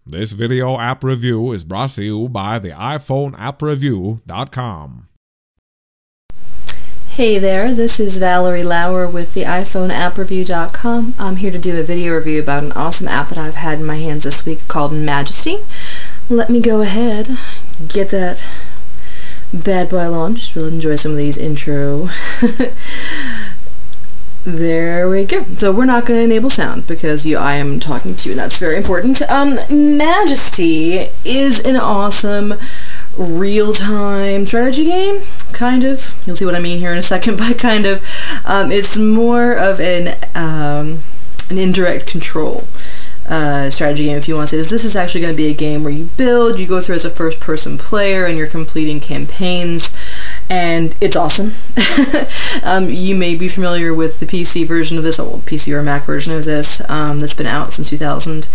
This video app review is brought to you by the iPhoneAppReview.com. Hey there, this is Valerie Lauer with the iPhoneAppReview.com. I'm here to do a video review about an awesome app that I've had in my hands this week called Majesty. Let me go ahead, get that bad boy launched. We'll enjoy some of these intro. There we go. So we're not going to enable sound because I am talking to you, and that's very important. Majesty is an awesome real-time strategy game, kind of. You'll see what I mean here in a second by kind of. It's more of an indirect control strategy game, if you want to say. This is actually going to be a game where you build, you go through as a first-person player, and you're completing campaigns. And it's awesome. You may be familiar with the PC version of this, or PC or Mac version of this, that's been out since 2000,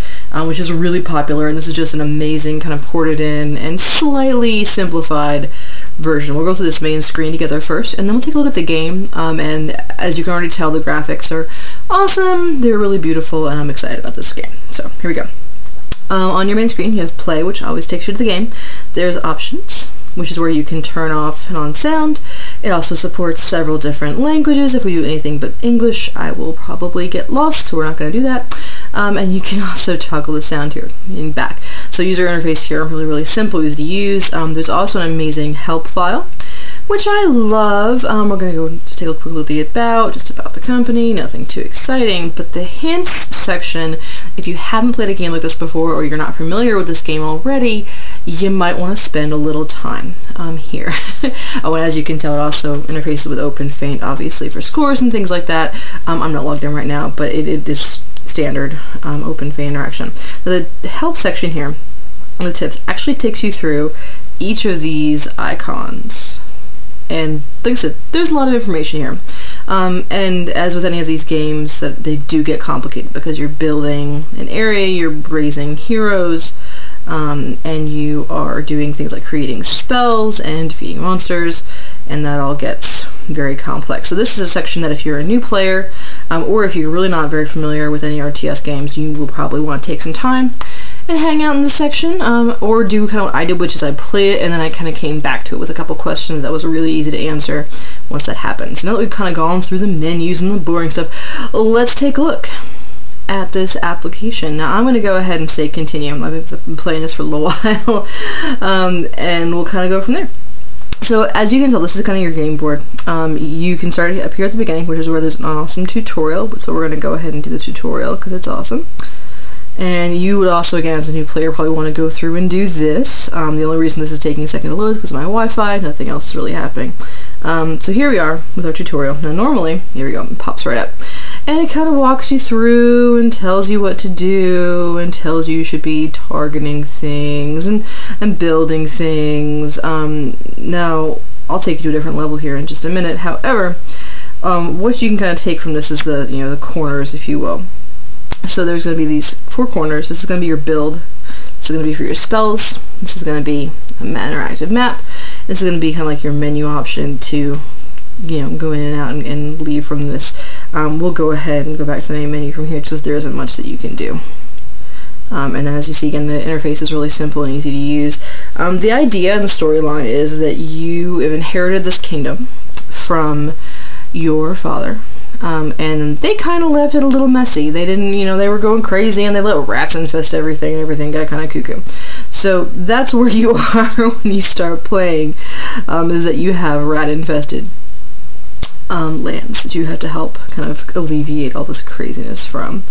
which is really popular, and this is just an amazing kind of ported in and slightly simplified version. We'll go through this main screen together first, and then we'll take a look at the game, and as you can already tell, the graphics are awesome, they're really beautiful, and I'm excited about this game. So, here we go. On your main screen, you have Play, which always takes you to the game. There's Options, which is where you can turn off and on sound. It also supports several different languages. If we do anything but English, I will probably get lost, so we're not going to do that. And you can also toggle the sound here in back. So user interface here, really simple, easy to use. There's also an amazing help file, which I love. We're going to go just take a quick look at just about the company, nothing too exciting, but the hints section, if you haven't played a game like this before or you're not familiar with this game already, you might want to spend a little time here. Oh, and as you can tell, it also interfaces with OpenFaint, obviously, for scores and things like that. I'm not logged in right now, but it is standard OpenFaint interaction. The help section here, the tips, actually takes you through each of these icons. And like I said, there's a lot of information here. And as with any of these games, that they do get complicated because you're building an area, you're raising heroes, and you are doing things like creating spells and defeating monsters, and that all gets very complex. So this is a section that if you're a new player, or if you're really not very familiar with any RTS games, you will probably want to take some time and hang out in this section, or do kind of what I did, which is I played it and then I kind of came back to it with a couple questions that was really easy to answer once that happened. So now that we've kind of gone through the menus and the boring stuff, let's take a look at this application. Now I'm going to go ahead and say continue. I've been playing this for a little while, and we'll kind of go from there. So as you can tell, this is kind of your game board. You can start up here at the beginning, which is where there's an awesome tutorial, so we're going to go ahead and do the tutorial because it's awesome. And you would also, again, as a new player, probably want to go through and do this. The only reason this is taking a second to load is because of my Wi-Fi. Nothing else is really happening. So here we are with our tutorial. Now normally, here we go, it pops right up. And it kind of walks you through and tells you what to do and tells you should be targeting things and building things. Now, I'll take you to a different level here in just a minute. However, what you can kind of take from this is the corners, if you will. So there's going to be these 4 corners. This is going to be your build. This is going to be for your spells. This is going to be an interactive map. This is going to be kind of like your menu option to, go in and out and leave from this. We'll go ahead and go back to the main menu from here because there isn't much that you can do. And then as you see, again, the interface is really simple and easy to use. The idea and the storyline is that you have inherited this kingdom from your father. And they kind of left it a little messy. They didn't, they were going crazy and they let rats infest everything and everything got kind of cuckoo. So that's where you are when you start playing, is that you have rat-infested lands that you have to help kind of alleviate all this craziness from,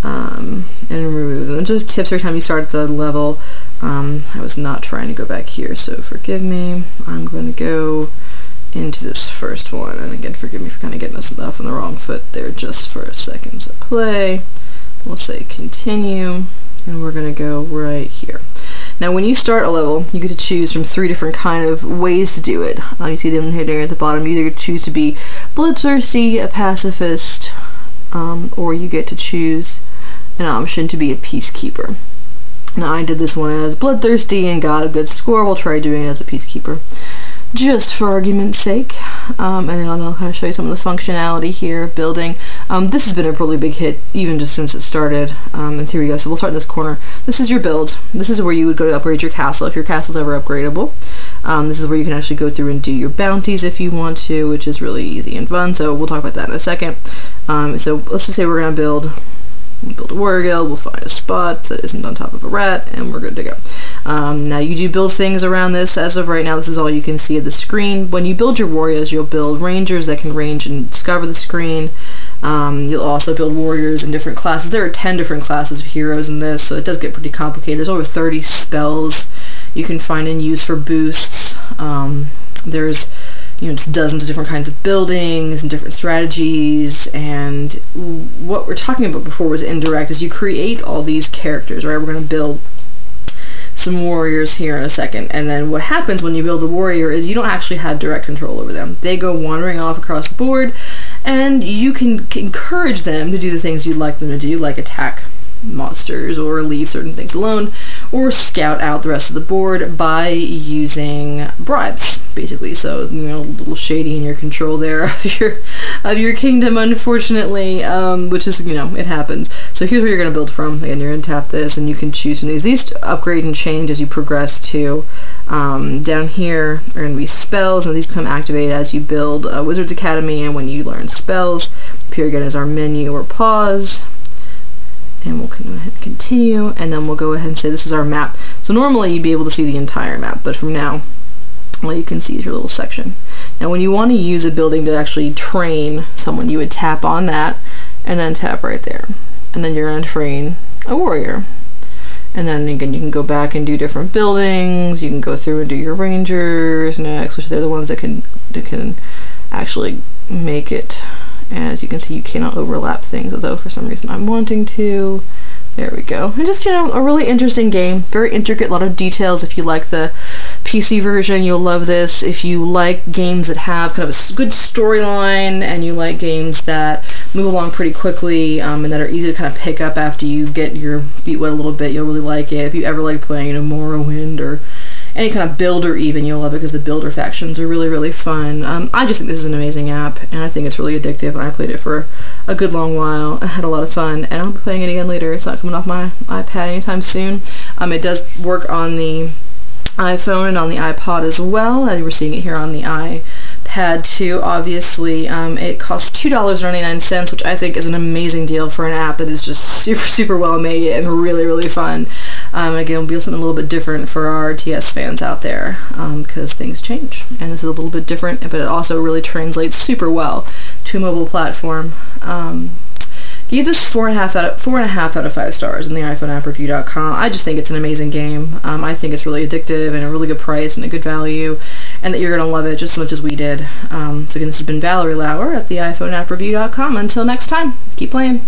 and remove them. And just tips every time you start at the level. I was not trying to go back here, so forgive me. I'm going to go into this first one, and again, forgive me for kind of getting us off on the wrong foot there just for a second. So play, we'll say continue, and we're going to go right here. Now when you start a level, you get to choose from 3 different kind of ways to do it. You see them here at the bottom. You either choose to be bloodthirsty, a pacifist, or you get to choose an option to be a peacekeeper. Now I did this one as bloodthirsty and got a good score. We'll try doing it as a peacekeeper, just for argument's sake. And then I'll kind of show you some of the functionality here of building. This has been a really big hit even just since it started. And here we go. So we'll start in this corner. This is your build. This is where you would go to upgrade your castle if your castle's ever upgradable. This is where you can actually go through and do your bounties if you want to, which is really easy and fun. So we'll talk about that in a second. So let's just say we're going to build a warrior guild. We'll find a spot that isn't on top of a rat, and we're good to go. Now you do build things around this. As of right now, this is all you can see of the screen. When you build your warriors, you'll build rangers that can range and discover the screen. You'll also build warriors in different classes. There are 10 different classes of heroes in this, so it does get pretty complicated. There's over 30 spells you can find and use for boosts. There's just dozens of different kinds of buildings and different strategies, and what we're talking about before was indirect, is you create all these characters, right? We're going to build some warriors here in a second, and then what happens when you build a warrior is you don't actually have direct control over them. They go wandering off across the board, and you can encourage them to do the things you'd like them to do, like attack monsters or leave certain things alone, or scout out the rest of the board by using bribes, basically. So, a little shady in your control there of your kingdom, unfortunately, which is, it happens. So here's where you're going to build from. Again, you're going to tap this, and you can choose from these. These upgrade and change as you progress to. Down here are going to be spells, and these become activated as you build Wizard's Academy and when you learn spells. Up here again is our menu or pause. And we'll go ahead and continue, and then we'll go ahead and say this is our map. So normally you'd be able to see the entire map, but from now, all you can see is your little section. Now when you want to use a building to actually train someone, you would tap on that, and then tap right there. And then you're going to train a warrior. And then again, you can go back and do different buildings. You can go through and do your rangers next, which they're the ones that can actually make it. As you can see, you cannot overlap things, although for some reason I'm wanting to. There we go. And just, a really interesting game. Very intricate, a lot of details. If you like the PC version, you'll love this. If you like games that have kind of a good storyline, and you like games that move along pretty quickly, and that are easy to kind of pick up after you get your feet wet a little bit, you'll really like it. If you ever like playing, Morrowind or any kind of builder even, you'll love it because the builder factions are really, really fun. I just think this is an amazing app, and I think it's really addictive, and I played it for a good long while. I had a lot of fun, and I'll be playing it again later. It's not coming off my iPad anytime soon. It does work on the iPhone and on the iPod as well, as we're seeing it here on the iPad too, obviously. It costs $2.99, which I think is an amazing deal for an app that is just super, super well made and really, really fun. Again, it'll be something a little bit different for our TS fans out there, because things change, and this is a little bit different, but it also really translates super well to a mobile platform. Gave this 4.5 out of 5 stars on the iPhoneAppReview.com. I just think it's an amazing game. I think it's really addictive and a really good price and a good value, and that you're going to love it just as much as we did. So again, this has been Valerie Lauer at the iPhoneAppReview.com. Until next time, keep playing.